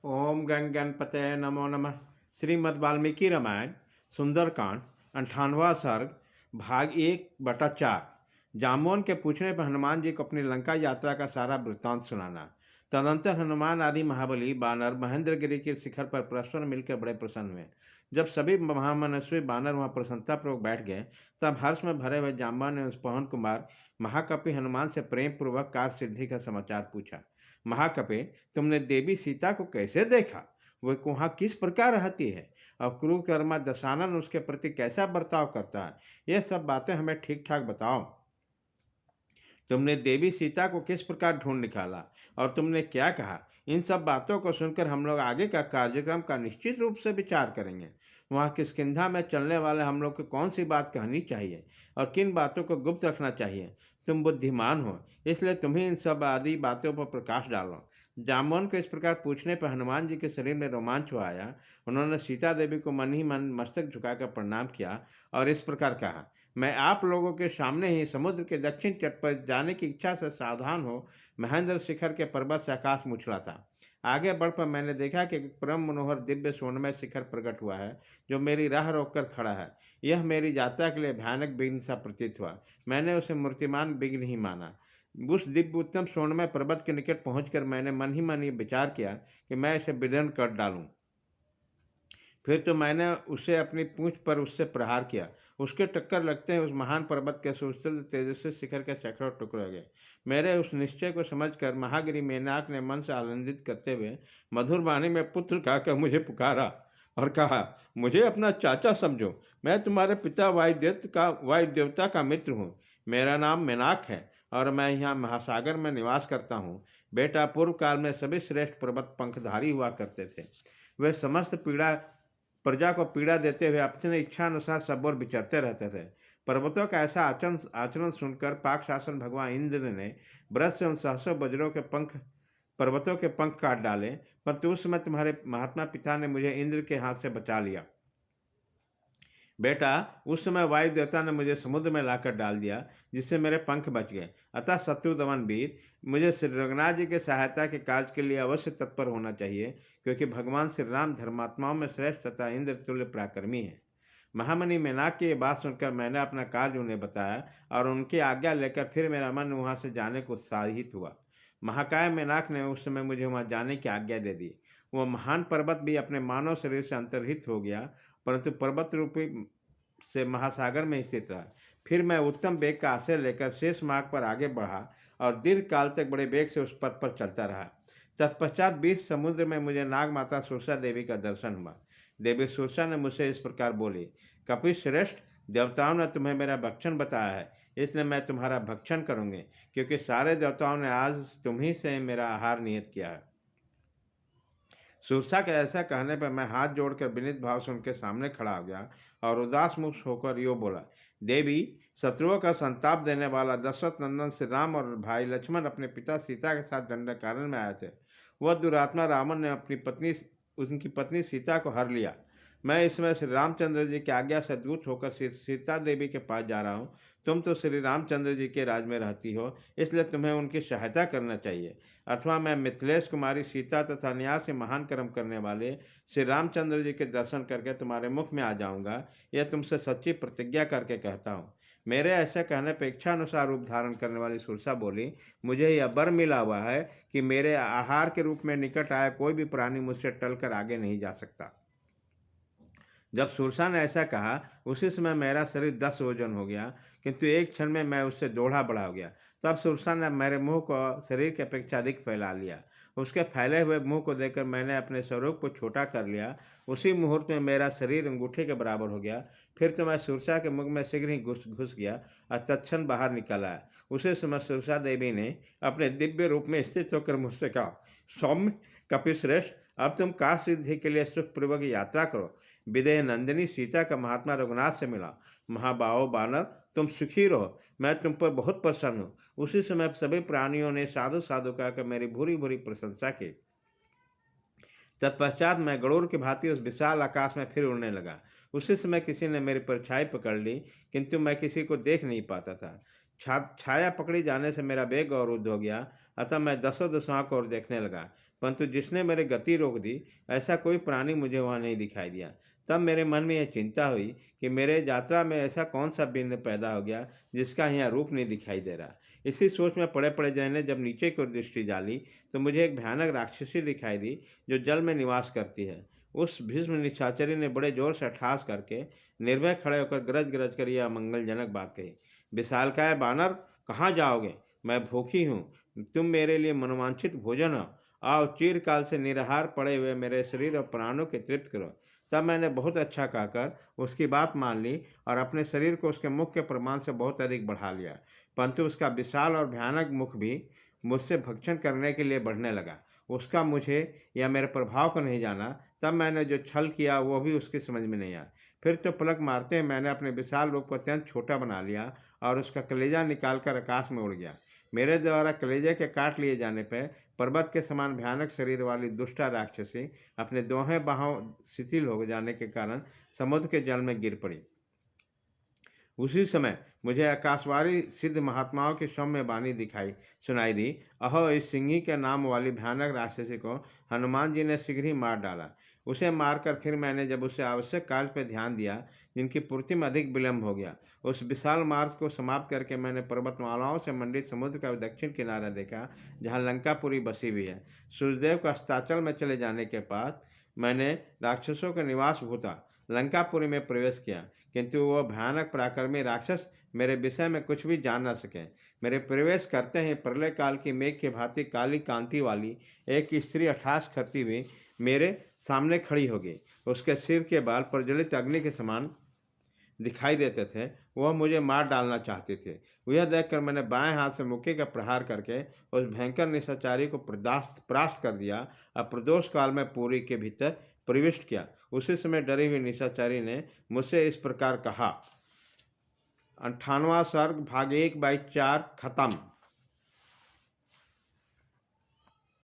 ओम गण गणपते नमो नमः। श्रीमद् वाल्मीकि रामायण सुंदरकांड 98वां सर्ग भाग 1/4। जाम्बोन के पूछने पर हनुमान जी को अपनी लंका यात्रा का सारा वृत्तांत सुनाना। तदंतर हनुमान आदि महाबली बानर महेंद्रगिरी के शिखर पर परस्पर मिलकर बड़े प्रसन्न हुए। जब सभी महामनस्वी बानर वहां प्रसन्नतापूर्वक बैठ गए, तब हर्ष में भरे हुए जाम्बा ने उस पवन कुमार महाकपि हनुमान से प्रेम पूर्वक कार्य सिद्धि का समाचार पूछा। महाकपि, तुमने देवी सीता को कैसे देखा? वह वहाँ किस प्रकार रहती है और क्रूरकर्मा दशानन उसके प्रति कैसा बर्ताव करता है? यह सब बातें हमें ठीक ठाक बताओ। तुमने देवी सीता को किस प्रकार ढूंढ निकाला और तुमने क्या कहा? इन सब बातों को सुनकर हम लोग आगे का कार्यक्रम का निश्चित रूप से विचार करेंगे। वहाँ किष्किंधा में चलने वाले हम लोग को कौन सी बात कहनी चाहिए और किन बातों को गुप्त रखना चाहिए? तुम बुद्धिमान हो, इसलिए तुम्हें इन सब आदि बातों पर प्रकाश डालो। जामवन को इस प्रकार पूछने पर हनुमान जी के शरीर में रोमांच हो आया। उन्होंने सीता देवी को मन ही मन मस्तक झुकाकर प्रणाम किया और इस प्रकार कहा, मैं आप लोगों के सामने ही समुद्र के दक्षिण तट पर जाने की इच्छा से सावधान हो महेंद्र शिखर के पर्वत से आकाश में उछला था। आगे बढ़कर मैंने देखा कि एक परम मनोहर दिव्य स्वर्णमय शिखर प्रकट हुआ है, जो मेरी राह रोककर खड़ा है। यह मेरी यात्रा के लिए भयानक विघ्न सा प्रतीत हुआ। मैंने उसे मूर्तिमान विघ्न ही माना। उस दिव्य उत्तम स्वर्णमय पर्वत के निकट पहुंचकर मैंने मन ही मन ये विचार किया कि मैं इसे विदीर्ण कर डालूं। फिर तो मैंने उसे अपनी पूंछ पर उससे प्रहार किया। उसके टक्कर लगते हैं उस महान पर्वत के सुशील तेजस्वी शिखर के सैकड़ों टुकड़े हो गए। मेरे उस निश्चय को समझकर महागिरी मेनाक ने मन से आनंदित करते हुए मधुर वाणी में पुत्र कहकर मुझे पुकारा और कहा, मुझे अपना चाचा समझो। मैं तुम्हारे पिता वायु देवता का मित्र हूँ। मेरा नाम मेनाक है और मैं यहाँ महासागर में निवास करता हूँ। बेटा, पूर्व काल में सभी श्रेष्ठ पर्वत पंखधारी हुआ करते थे। वे समस्त प्रजा को पीड़ा देते हुए अपने इच्छा अनुसार सब ओर विचरते रहते थे। पर्वतों का ऐसा आचरण आचरण सुनकर पाक शासन भगवान इंद्र ने ब्रज से उन सहसों वज्रों के पंख पर्वतों के पंख काट डाले, परंतु उस समय तुम्हारे महात्मा पिता ने मुझे इंद्र के हाथ से बचा लिया। बेटा, उस समय वायु देवता ने मुझे समुद्र में लाकर डाल दिया, जिससे मेरे पंख बच गए। अतः शत्रु दमन वीर, मुझे श्री रघुनाथ जी की सहायता के कार्य के लिए अवश्य तत्पर होना चाहिए, क्योंकि भगवान श्री राम धर्मात्माओं में श्रेष्ठ तथा इंद्र तुल्य पराक्रमी है। महामणि मेनाक की ये बात सुनकर मैंने अपना कार्य उन्हें बताया और उनकी आज्ञा लेकर फिर मेरा मन वहाँ से जाने को उत्साहित हुआ। महाकाय मेनाक ने उस समय मुझे वहाँ जाने की आज्ञा दे दी। वह महान पर्वत भी अपने मानव शरीर से अंतर्हित हो गया, परंतु पर्वत रूपी से महासागर में स्थित रहा। फिर मैं उत्तम वेग का आश्रय लेकर शेष मार्ग पर आगे बढ़ा और दीर्घ काल तक बड़े वेग से उस पथ पर चलता रहा। तत्पश्चात 20 समुद्र में मुझे नाग माता सुरसा देवी का दर्शन हुआ। देवी सुरसा ने मुझसे इस प्रकार बोली, कपिश श्रेष्ठ, देवताओं ने तुम्हें मेरा भक्षण बताया है, इसलिए मैं तुम्हारा भक्षण करूंगी, क्योंकि सारे देवताओं ने आज तुम्ही से मेरा आहार नियत किया है। सुरसा के ऐसा कहने पर मैं हाथ जोड़कर विनीत भाव से उनके सामने खड़ा हो गया और उदास मुख होकर यो बोला, देवी, शत्रुओं का संताप देने वाला दशरथ नंदन श्री राम और भाई लक्ष्मण अपने पिता सीता के साथ दंडकारण्य में आए थे। वह दुरात्मा रावण ने उनकी पत्नी सीता को हर लिया। मैं इसमें श्री रामचंद्र जी की आज्ञा से दूत होकर सीता देवी के पास जा रहा हूँ। तुम तो श्री रामचंद्र जी के राज में रहती हो, इसलिए तुम्हें उनकी सहायता करना चाहिए। अथवा मैं मिथिलेश कुमारी सीता तथा न्याय से महान कर्म करने वाले श्री रामचंद्र जी के दर्शन करके तुम्हारे मुख में आ जाऊंगा। यह तुमसे सच्ची प्रतिज्ञा करके कहता हूँ। मेरे ऐसे कहने पर इच्छा अनुसार रूप धारण करने वाली सुरसा बोली, मुझे यह वर मिला हुआ है कि मेरे आहार के रूप में निकट आया कोई भी प्राणी मुझसे टलकर आगे नहीं जा सकता। जब सुरसा ने ऐसा कहा, उसी समय मेरा शरीर 10 योजन हो गया, किंतु एक क्षण में मैं उससे दोढ़ा बढ़ा हो गया। तब सुरसा ने मेरे मुंह को शरीर की अपेक्षा अधिक फैला लिया। उसके फैले हुए मुंह को देखकर मैंने अपने स्वरूप को छोटा कर लिया। उसी मुहूर्त में मेरा शरीर अंगूठे के बराबर हो गया। फिर तो मैं सुरसा के मुख में शीघ्र ही घुस गया और तत्क्षण बाहर निकल आया। उसी समय सुरसा देवी ने अपने दिव्य रूप में स्थित होकर मुझसे कहा, सौम्य कपिश्रेष्ठ, अब तुम काश सिद्धि के लिए सुखपूर्वक यात्रा करो। विदेह नंदिनी सीता का महात्मा रघुनाथ से मिला। महाबाहो बानर, तुम सुखी रहो, मैं तुम पर बहुत प्रसन्न हूँ। उसी समय सभी प्राणियों ने साधु साधु कहकर मेरी भूरी भूरी प्रशंसा की। तत्पश्चात मैं गरुड़ की भांति उस विशाल आकाश में फिर उड़ने लगा। उसी समय किसी ने मेरी परछाई पकड़ ली, किंतु मैं किसी को देख नहीं पाता था। छाया पकड़ी जाने से मेरा वेग और रुद्ध हो गया, अतः मैं दसों दिशाओं को ओर देखने लगा। परंतु जिसने मेरी गति रोक दी, ऐसा कोई प्राणी मुझे वहाँ नहीं दिखाई दिया। तब मेरे मन में यह चिंता हुई कि मेरे यात्रा में ऐसा कौन सा बिंदु पैदा हो गया जिसका यहाँ रूप नहीं दिखाई दे रहा। इसी सोच में पड़े पड़े जय ने जब नीचे की ओर दृष्टि डाली तो मुझे एक भयानक राक्षसी दिखाई दी जो जल में निवास करती है। उस भीष्म निशाचरी ने बड़े जोर से ठहास करके निर्भय खड़े होकर गरज गरज कर यह अमंगलजनक बात कही, विशालकाय बानर, कहाँ जाओगे? मैं भूखी हूँ, तुम मेरे लिए मनोवांछित भोजन हो। आओ, चिरकाल से निराहार पड़े हुए मेरे शरीर और प्राणों के तृप्त करो। तब मैंने बहुत अच्छा कहकर उसकी बात मान ली और अपने शरीर को उसके मुख के प्रमाण से बहुत अधिक बढ़ा लिया, परंतु उसका विशाल और भयानक मुख भी मुझसे भक्षण करने के लिए बढ़ने लगा। उसका मुझे या मेरे प्रभाव को नहीं जाना। तब मैंने जो छल किया वो भी उसकी समझ में नहीं आया। फिर तो पलक मारते हुए मैंने अपने विशाल रूप को अत्यंत छोटा बना लिया और उसका कलेजा निकालकर आकाश में उड़ गया। मेरे द्वारा कलेजे के काट लिए जाने पर पर्वत के समान भयानक शरीर वाली दुष्टा राक्षसी अपने दोहें बाहों शिथिल हो जाने के कारण समुद्र के जल में गिर पड़ी। उसी समय मुझे आकाशवाणी सिद्ध महात्माओं की सौम्य वाणी दिखाई सुनाई दी, अहो, इस सिंही के नाम वाली भयानक राक्षसी को हनुमान जी ने शीघ्र ही मार डाला। उसे मारकर फिर मैंने जब उसे आवश्यक कार्य पर ध्यान दिया जिनकी पूर्ति में अधिक विलम्ब हो गया, उस विशाल मार्ग को समाप्त करके मैंने पर्वतमालाओं से मंडित समुद्र का दक्षिण किनारा देखा जहाँ लंकापुरी बसी हुई है। सूर्यदेव का अस्ताचल में चले जाने के बाद मैंने राक्षसों के निवास भूता लंकापुरी में प्रवेश किया, किंतु वह भयानक पराक्रमी राक्षस मेरे विषय में कुछ भी जान न सके। मेरे प्रवेश करते ही प्रलय काल की मेघ की भांति काली कांति वाली एक स्त्री अठास करती हुई मेरे सामने खड़ी हो गई। उसके सिर के बाल प्रज्वलित अग्नि के समान दिखाई देते थे। वह मुझे मार डालना चाहते थे। यह देखकर मैंने बाएं हाथ से मुक्के का प्रहार करके उस भयंकर निशाचारी को परास्त कर दिया और प्रदोष काल में पुरी के भीतर प्रविष्ट किया। उसी समय डरी हुई निशाचारी ने मुझसे इस प्रकार कहा। 98वां सर्ग भाग 1/4 खत्म।